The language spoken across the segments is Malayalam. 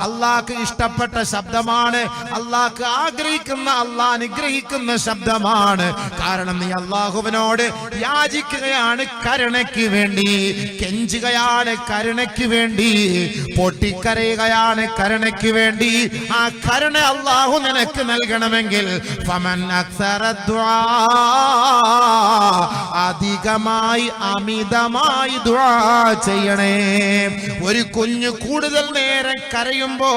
അള്ളാഹ്ക്ക് ഇഷ്ടപ്പെട്ട ശബ്ദമാണ്, അള്ളാഹ്ക്ക് ആഗ്രഹിക്കുന്ന, അള്ളാഹ് അനുഗ്രഹിക്കുന്ന ശബ്ദമാണ്. കാരണം നീ അള്ളാഹുവിനോട് യാചിക്കുകയാണ് കരുണയ്ക്ക് വേണ്ടി, കെഞ്ചുകയാണ് കരുണയ്ക്ക് വേണ്ടി, പൊട്ടിക്കരയുകയാണ് കരുണയ്ക്ക് വേണ്ടി. ആ കരുണ അള്ളാഹു നിനക്ക് നൽകണമെങ്കിൽ ഫമൻ അക്സറ ദുആ, അധികമായി അമിതമായി ദുആ ചെയ്യണേ. ഒരു കുഞ്ഞ് കൂടുതൽ നേരം കരയുമ്പോ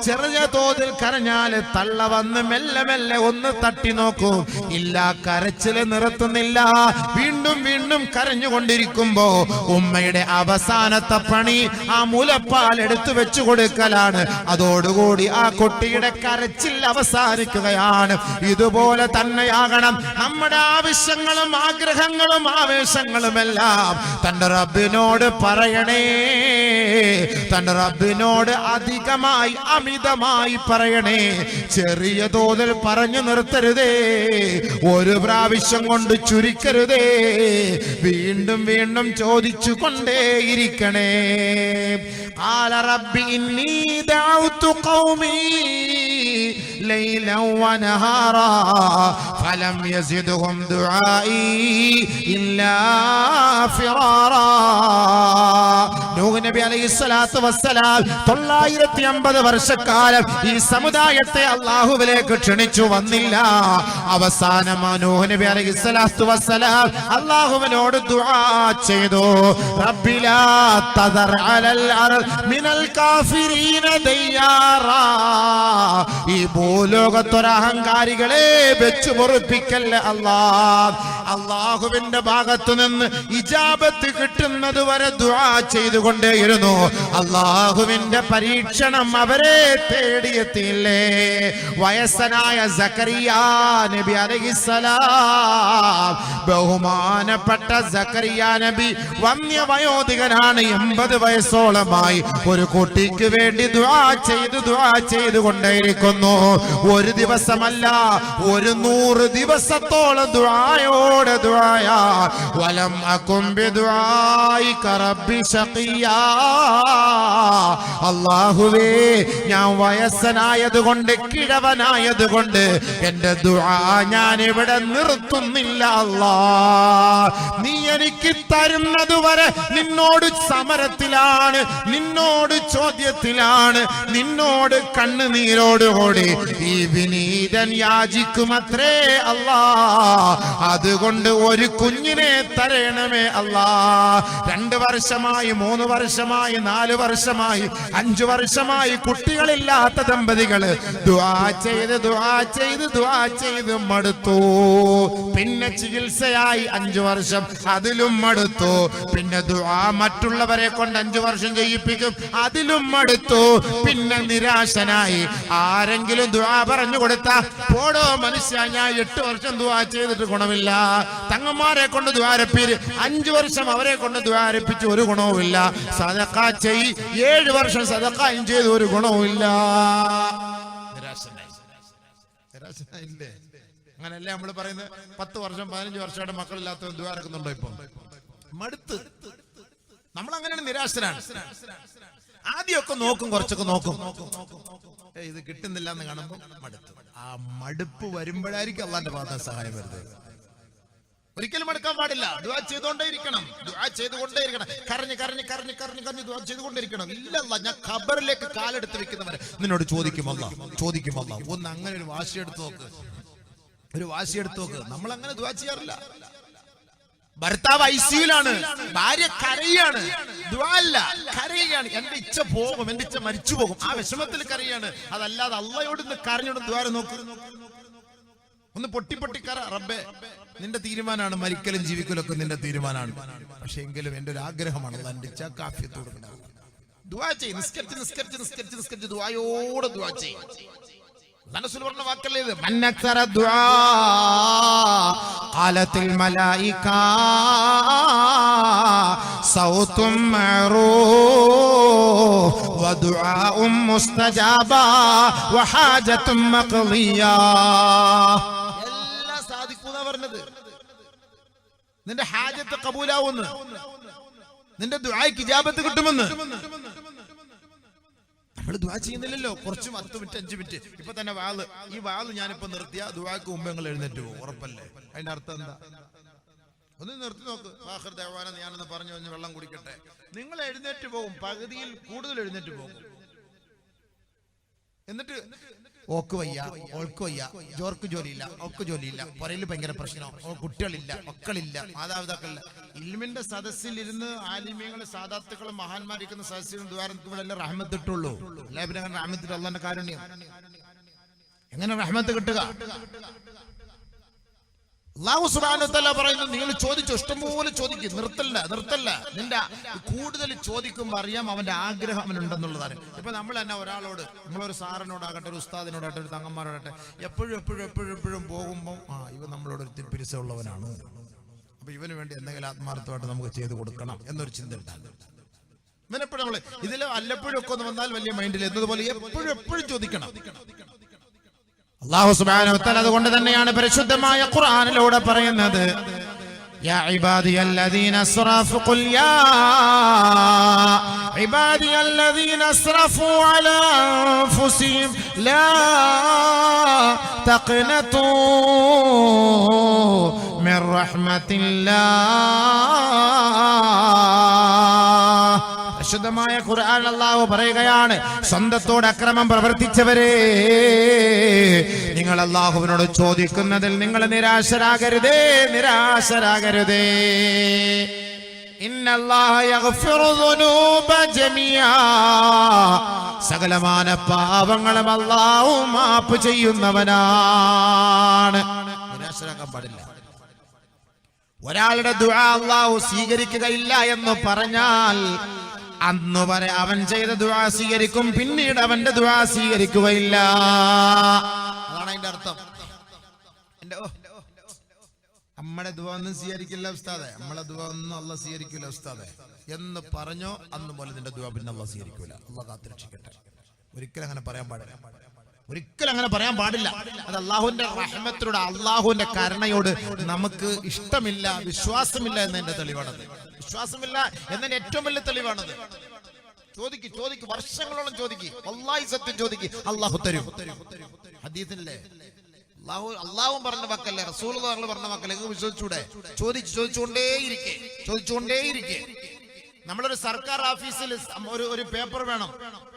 ചെറിയ തോതിൽ കരഞ്ഞാല് തള്ള വന്ന് മെല്ലെ മെല്ലെ ഒന്ന് തട്ടി നോക്കൂ, ഇല്ല കരച്ചില് നിർത്തുന്നില്ല, വീണ്ടും വീണ്ടും കരഞ്ഞുകൊണ്ടിരിക്കുമ്പോ ഉമ്മയുടെ അവസാനത്തെ പണി ആ മുലപ്പാൽ എടുത്തു വെച്ചു കൊടുക്കലാണ്. അതോടുകൂടി ആ കുട്ടിയുടെ കരച്ചിൽ അവസാനിക്കുകയാണ്. ഇതുപോലെ തന്നെയാകണം നമ്മുടെ ആവശ്യങ്ങളും ആഗ്രഹങ്ങളും ആവേശങ്ങളുമെല്ലാം തന്റെ റബ്ബിനോട് പറയണേ. തന്റെ റബ്ബിനോട് അധികമായി അമിതമായി പറയണേ. ചെറിയ തോതിൽ പറഞ്ഞു നിർത്തരുതേ, ഒരു പ്രാവശ്യം കൊണ്ട് ചുരുക്കരുതേ, വീണ്ടും വീണ്ടും ചോദിച്ചു കൊണ്ടേയിരിക്കണേ. ഖാല റബ്ബി ഇന്നി ദഅഉതു ഖൗമി ലൈലൻ വനഹാറാ ഫലം യസിദ്ഹും ദുആഇ ഇല്ലാ ഫിറാറാ. നൂഹ് നബി അലൈഹിസ്സലാത്തു വസ്സലാം 950 വർഷക്കാലം ഈ സമുദായത്തെ അല്ലാഹുവിലേക്ക് ക്ഷണിച്ചു വന്നില്ല. അവസാനം നൂഹ് നബി അലൈഹിസ്സലാത്തു വസ്സലാം അല്ലാഹുവിനോട് ദുആ ചെയ്തു, റബ്ബി ലാ തദർ അലൽ അർദ് മിനൽ കാഫിരീന ദയ്യാറാ. ഈ ഭൂലോകത്തൊരു അഹങ്കാരികളെ വെച്ചു മുറിപ്പിക്കല്ലേ അല്ലാഹ്. അല്ലാഹുവിന്റെ ഭാഗത്തു നിന്ന് ഇജാബത്ത് കിട്ടുന്നത് വരെ ദുആ ചെയ്തുകൊണ്ടേയിരുന്നു. അല്ലാഹുവിന്റെ പരീക്ഷണം അവരെ തേടിയെത്തിയില്ലേ. വയസ്സനായ സക്കറിയ നബി അലൈഹിസ്സലാം, ബഹുമാനപ്പെട്ട സക്കറിയ നബി വന്യവയോധികനാണ്. 80 വയസ്സോളമായി ഒരു കുട്ടിക്ക് വേണ്ടി ദുആ ചെയ്തുകൊണ്ടേയിരിക്കുന്നു. ഒരു ദിവസമല്ല, 100 ദിവസത്തോളം ദുആയോടെ ദുആയാ. വലം അകും ബിദുആഇക റബ്ബി ശഖിയാ. അല്ലാഹുവേ, ഞാൻ വയസ്സനായതുകൊണ്ട്, കിഴവനായതുകൊണ്ട് എന്റെ ദുആ ഞാൻ ഇവിടെ നിർത്തുന്നില്ല. അല്ലാഹ്, നീ എനിക്ക് തരുന്നതുവരെ നിന്നോട് സമരത്തിലാണ്, നിന്നോട് ചോദ്യത്തിലാണ്, നിന്നോട് കണ്ണുനീരോടുകൂടി ഈ വിനീതൻ യാചിക്കുമത്രേ അല്ലാഹ്. അതുകൊണ്ട് ഒരു കുഞ്ഞിനെ തരണമേ അല്ലാഹ്. 2 വർഷമായി, 3 വർഷമായി, 4 വർഷമായി, 5 വർഷമായി കുട്ടികളില്ലാത്ത ദമ്പതികള് ദുആ ചെയ്ത് മടുത്തു. പിന്നെ ചികിത്സയായി 5 വർഷം, അതിലും മടുത്തു. പിന്നെ ദുആ മറ്റുള്ളവരെ കൊണ്ട് 5 വർഷം ചെയ്യിപ്പിക്കും, അതിലും മടുത്തു. പിന്നെ നിരാശനായി. ആരെങ്കിലും ദുആ പറഞ്ഞു കൊടുത്താ, പോടോ മനുഷ്യ, ഞാൻ 8 വർഷം ദുആ ചെയ്തിട്ട് ഗുണമില്ല. തങ്ങന്മാരെ കൊണ്ട് ദ്വാരപ്പിച്ച് 5 വർഷം അവരെ കൊണ്ട് ദ്വാരപ്പിച്ച് ഒരു ഗുണവുമില്ല. സദഖ ചെയ്, 7 വർഷം സദഖയും ചെയ്ത് ഒരു ഗുണവുമില്ല. നിരാശനായില്ലേ? അങ്ങനല്ലേ നമ്മൾ പറയുന്നത്? 10 വർഷം 15 വർഷമായിട്ട് മക്കളില്ലാത്തവൻ ദ്വാരക്കുന്നുണ്ടോ? ഇപ്പൊ മടുത്ത്. നമ്മൾ അങ്ങനെയാണ്, നിരാശനാണ്. ആദ്യമൊക്കെ നോക്കും, കുറച്ചൊക്കെ നോക്കും, ഇത് കിട്ടുന്നില്ല എന്ന് കാണുമ്പോൾ മടുത്തു. ആ മടുപ്പ് വരുമ്പോഴായിരിക്കും അള്ളാന്റെ ഭാഗത്ത് സഹായം വരുന്നത്. ഒരിക്കലും മടുക്കാൻ പാടില്ല. ദുആ ചെയ്തുകൊണ്ടേയിരിക്കണം, ദുആ ചെയ്തുകൊണ്ടേയിരിക്കണം. കരഞ്ഞ് ദുആ ചെയ്തുകൊണ്ടേയിരിക്കണം. ഇല്ലല്ല, ഞാൻ ഖബറിലേക്ക് കാലെടുത്ത് വെക്കുന്നവരെ നിന്നോട് ചോദിക്കും അല്ലാഹ്. ഒന്ന് അങ്ങനെ ഒരു വാശിയെടുത്ത് നോക്ക്, നമ്മൾ അങ്ങനെ ദുആ ചെയ്യാറില്ല. ഭർത്താവ് ഐസിയുലാണ്, ഭാര്യ കരയാണ്, ദുആ അല്ല, കരയാണ്. എന്റെ ഇച്ഛ പോകും, എന്റെ ഇച്ഛ മരിച്ചു പോകും, ആ വിഷമത്തിൽ കരയാണ്. അതല്ലാതെ അള്ളാഹയോട് കരഞ്ഞോണ്ട് ദ്വാര നോക്ക്. ഒന്ന് പൊട്ടിക്കര, റബ്ബേ നിന്റെ തീരുമാനമാണ്, മരിക്കലും ജീവിക്കലും ഒക്കെ നിന്റെ തീരുമാനമാണ്. പക്ഷെ എങ്കിലും എന്റെ ഒരു ആഗ്രഹമാണ്, എന്റെ ഇച്ഛ കാഫിയത്തോട് ദുആ ചെയ്യ്. നിസ്കരിച്ച് ദുആയോടെ ദുആ ചെയ്യ്. റസൂൽ പറഞ്ഞ വാക്കല്ലേ ഇത്? മന്നക്സറ ദുആ ഖാലത്തിൽ മലായിക സൗതും മഅറൂഫ് വദുആഉം മുസ്തജാബ വഹാജത്തും മഖ്ദിയ. എല്ലാം സാധിക്കുന്ന പറഞ്ഞത്. നിന്റെ ഹാജത്ത് കബൂലാവുന്നു, നിന്റെ ദുആയ്ക്ക് ഇജാബത്ത് കിട്ടുമെന്ന്. നമ്മൾ ദുആ ചെയ്യുന്നില്ലല്ലോ. കുറച്ച് 10 മിനിറ്റ് 5 മിനിറ്റ്. ഇപ്പൊ തന്നെ ഈ വാള് ഞാനിപ്പോ നിർത്തിയ ദുആക്ക് മുമ്പ് നിങ്ങൾ എഴുന്നേറ്റ് പോകും, ഉറപ്പല്ലേ? അതിന്റെ അർത്ഥം എന്താ? ഒന്ന് നിർത്തി നോക്ക്. ആഖിർ ദഅവാന ഞാനൊന്ന് പറഞ്ഞു കഴിഞ്ഞ് വെള്ളം കുടിക്കട്ടെ. നിങ്ങൾ എഴുന്നേറ്റ് പോകും, പകുതിയിൽ കൂടുതൽ എഴുന്നേറ്റ് പോകും. എന്നിട്ട് ഓക്ക് വയ്യ, ഓൾക്ക് വയ്യ, ജോർക്ക് ജോലിയില്ല, ഓക്ക് ജോലിയില്ല, പുറയിൽ ഭയങ്കര പ്രശ്നം, കുട്ടികളില്ല, മക്കളില്ല, മാതാപിതാക്കളില്ല. ഇൽമിന്റെ സദസ്സിൽ ഇരുന്ന് ആലിമ്യങ്ങള് സാദാത്തുക്കളും മഹാന്മാരിക്കുന്ന സദസ്സിലും ദ്വാരത്തിലൂടെ റഹ്മത്തിട്ടുള്ളൂ. എല്ലാവരും അങ്ങനെ റഹ്മത്തിട്ട് അള്ളാന്റെ കാരുണ്യം. എങ്ങനെ റഹ്മത്ത് കിട്ടുക? അല്ലാഹു സുബ്ഹാനഹു വ തആല പറയുന്നു, നിങ്ങൾ ചോദിച്ചോ, ഇഷ്ടംപോലെ ചോദിക്കും, നിർത്തല്ല. നിന്റെ കൂടുതൽ ചോദിക്കുമ്പോൾ അറിയാം അവന്റെ ആഗ്രഹം അവനുണ്ടെന്നുള്ളതാണ്. ഇപ്പൊ നമ്മൾ തന്നെ ഒരാളോട്, നമ്മളൊരു സാറിനോടാകട്ടെ, ഒരു ഉസ്താദിനോടാകട്ടെ, ഒരു തങ്ങന്മാരോടട്ടെ, എപ്പോഴും പോകുമ്പോൾ ഇവൻ നമ്മളോട് ഒരു പിരിസമുള്ളവനാണ്, അപ്പൊ ഇവന് വേണ്ടി എന്തെങ്കിലും ആത്മാർത്ഥമായിട്ട് നമുക്ക് ചെയ്തു കൊടുക്കണം എന്നൊരു ചിന്ത ഉണ്ടാകും. ഇവനെപ്പോഴും നമ്മള് ഇതിൽ വല്ലപ്പോഴും ഒക്കെ ഒന്ന് വന്നാൽ വലിയ മൈൻഡിൽ എന്നതുപോലെ എപ്പോഴും ചോദിക്കണം. അല്ലാഹു സുബ്ഹാനഹു വ തആല അതുകൊണ്ട് തന്നെയാണ് പരിശുദ്ധമായ ഖുർആനിലൂടെ പറയുന്നത്, യാ ഇബാദിയല്ലദീന അസ്റഫു ഖുൽ യാ ഇബാദിയല്ലദീന അസ്റഫു അലാ അൻഫുസിഹിം ലാ തഖ്നതു മിർ റഹ്മത്തില്ലാഹ്. പരിശുദ്ധമായ ഖുർആൻ അല്ലാഹു പറയുകയാണ്, സ്വന്തത്തോട് അക്രമം പ്രവർത്തിച്ചവരെ, നിങ്ങൾ അല്ലാഹുവിനോട് ചോദിക്കുന്നതിൽ നിങ്ങൾ നിരാശരാകരുതേ. ഇന്നല്ലാഹ യഗ്ഫിറു ദുനൂബ ജമിയാ, സകലമാന പാപങ്ങളും അല്ലാഹു മാപ്പ് ചെയ്യുന്നവനാണ്. നിരാശരാകാൻ പാടില്ല. ഒരാളുടെ ദുആ അല്ലാഹു സ്വീകരിക്കുകയില്ല എന്ന് പറഞ്ഞാൽ അന്ന് വരെ അവൻ ചെയ്ത ദുആ സ്വീകരിക്കും, പിന്നീട് അവന്റെ ദുആ സ്വീകരിക്കുകയില്ല. അതാണ് അതിന്റെ അർത്ഥം. നമ്മുടെ ദുആ ഒന്നും സ്വീകരിക്കില്ല ഉസ്താദെ, നമ്മളെ ദുആ ഒന്നും അല്ലാഹു സ്വീകരിക്കില്ല ഉസ്താദെ എന്ന് പറഞ്ഞോ, അന്ന് പോലെ നിന്റെ ദുആ പിന്നെ അല്ലാഹു സ്വീകരിക്കൂല. അല്ലാഹു കാത്തുരക്ഷിക്കട്ടെ. ഒരിക്കലും അങ്ങനെ പറയാൻ പാടില്ല. അത് അല്ലാഹുവിന്റെ റഹ്മത്തിനോട്, അല്ലാഹുവിന്റെ കരുണയോട് നമുക്ക് ഇഷ്ടമില്ല, വിശ്വാസമില്ല എന്നതിന്റെ തെളിവാണത്. വിശ്വാസമില്ല എന്നതിന്റെ ഏറ്റവും വലിയ തെളിവാണത്. ചോദിക്ക്, വർഷങ്ങളോളം ചോദിക്ക്, വല്ലാഹി സത്യം ചോദിക്ക്, അല്ലാഹു തരും. ഹദീസില്ലേ, അല്ലാഹു പറഞ്ഞ വാക്കല്ലേ, റസൂലുള്ളാഹി പറഞ്ഞ വാക്കല്ലേ, വിശ്വസിച്ചൂടെ? ചോദിച്ചുകൊണ്ടേയിരിക്കെ. നമ്മളൊരു സർക്കാർ ഓഫീസിൽ ഒരു പേപ്പർ വേണം,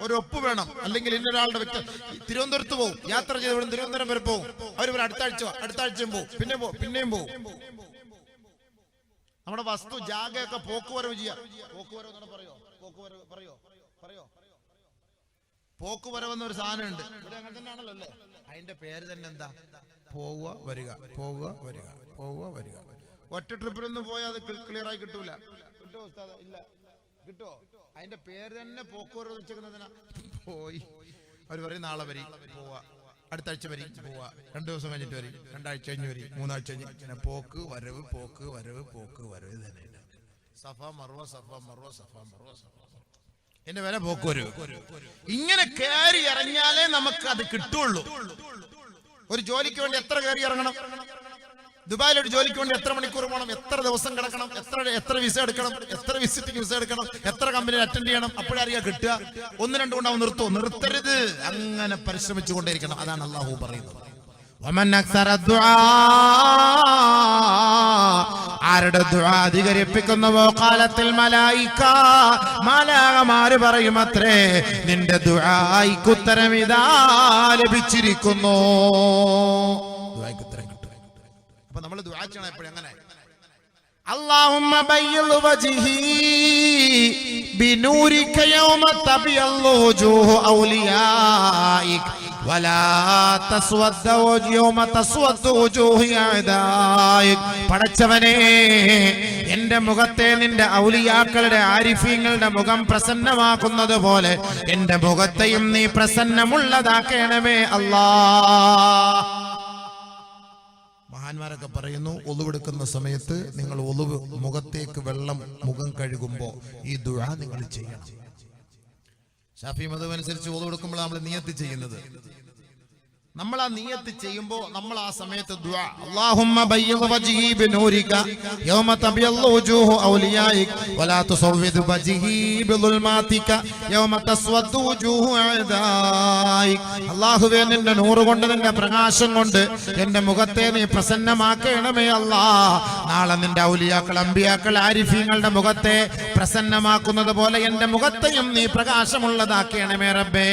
ഒരു ഒപ്പ് വേണം, അല്ലെങ്കിൽ ഇന്നൊരാളുടെ വ്യക്തി തിരുവനന്തപുരത്ത് പോകും, യാത്ര ചെയ്ത് ഇവിടെ തിരുവനന്തപുരം വരെ പോകും. അവർ അടുത്ത ആഴ്ചയും പോകും, പിന്നെയും പോകും. നമ്മുടെ വസ്തു ജാഗയൊക്കെ പോക്കുവരവ് ചെയ്യാം. പോക്കുവരവ് എന്നൊരു സാധനം ഉണ്ട് ഇവിടെ, അങ്ങനെ തന്നെയാണല്ലോ അല്ലേ? അതിന്റെ പേര് തന്നെ എന്താ? പോവുക വരിക. ഒറ്റ ട്രിപ്പിലൊന്നും പോയാൽ അത് ക്ലിയർ ആയി കിട്ടൂല. കിട്ടോ ഉസ്താദ്? ഇല്ല. കിട്ടോ? അതിന്റെ പേര് തന്നെ പോക്കുവരവ് വെച്ചേക്കുന്നതിനാ. പോയി അവർ പറയും നാളെ വരി, പോവാ, അടുത്ത ആഴ്ച വരി, പോവാ, 2 ദിവസം കഴിഞ്ഞിട്ട് വരി, 2 ആഴ്ച കഴിഞ്ഞ് വരി, 3 ആഴ്ച കഴിഞ്ഞ് പോക്ക് വരവ് തന്നെ. സഫ മർവ എന്റെ വില പോക്ക് വരവ്. ഇങ്ങനെ കയറി ഇറങ്ങിയാലേ നമുക്ക് അത് കിട്ടുള്ളൂ. ഒരു ജോലിക്ക് വേണ്ടി എത്ര കയറി ഇറങ്ങണം? ദുബായിൽ ഒരു ജോലിക്ക് വേണ്ടി എത്ര മണിക്കൂർ പോകണം? എത്ര ദിവസം കിടക്കണം? എത്ര വിസ എടുക്കണം? എത്ര വിസിറ്റിംഗ് വിസ എടുക്കണം? എത്ര കമ്പനിയിൽ അറ്റൻഡ് ചെയ്യണം? അപ്പോഴറിയാ കിട്ടുക. 1-2 കൊണ്ടാവും നിർത്തരുത്. അങ്ങനെ പരിശ്രമിച്ചുകൊണ്ടേയിരിക്കണം. അതാണ് അല്ലാഹു പറയുന്നത്. ആരുടെ ദുആ അധികരിപ്പിക്കുന്നുവോ ഖാലത്തിൽ മലായിക, മാലാഖമാര് പറയുമത്രേ, നിന്റെ ദുആയ്ക്ക് ഉത്തരം ഇതാ ലഭിച്ചിരിക്കുന്നു. ദുആയ്ക്ക് ഉത്തരം കിട്ടും. അപ്പൊ നമ്മൾ ദുആ ചെയ്യണം എപ്പോഴും എങ്ങനെ? اللهم بيض وجهي بنورك يوم تبيض وجوه أوليائك ولا تسود يوم تسود وجوه أعدائك. പടച്ചവനേ, എന്റെ മുഖത്തെ നിന്റെ ഔലിയാക്കളുടെ ആരിഫീങ്ങളുടെ മുഖം പ്രസന്നമാക്കുന്നത് പോലെ എന്റെ മുഖത്തെയും നീ പ്രസന്നമുള്ളതാക്കണമേ അല്ലാഹ്. മഹാന്മാരൊക്കെ പറയുന്നു, ഒളുവെടുക്കുന്ന സമയത്ത് നിങ്ങൾ മുഖത്തേക്ക് വെള്ളം മുഖം കഴുകുമ്പോൾ ഈ ദുആ നിങ്ങൾ ചെയ്യണം. ശാഫി മദ്ഹബ് അനുസരിച്ച് ഒളുവെടുക്കുമ്പോൾ നമ്മൾ നിയത്ത് ചെയ്യുന്നത്. നമ്മൾ ആ നിയ്യത്ത് ചെയ്യുമ്പോൾ നമ്മൾ ആ സമയത്ത് ദുആ അല്ലാഹുമ്മ ബയ്യിദ് വജ്ഹി ബിനൂരിക യൗമ തബിയല്ലു വജൂഹു ഔലിയായിക വലാ തുസവ്വിദ് വജ്ഹി ബിളുൽമാതിക യൗമ തസ്വദ്ദു വജൂഹു അഅദായിക. അല്ലാഹുവേ, നിന്റെ നൂറ് കൊണ്ട്, നിന്റെ പ്രകാശം കൊണ്ട് എന്റെ മുഖത്തെ നീ പ്രസന്നമാക്കണമേ അല്ലാഹ്. നാളെ നിന്റെ ഔലിയാക്കൾ, അമ്പിയാക്കൾ, ആരിഫീങ്ങളുടെ മുഖത്തെ പ്രസന്നമാക്കുന്നത് പോലെ എന്റെ മുഖത്തെയും നീ പ്രകാശമുള്ളതാക്കണമേ റബ്ബേ.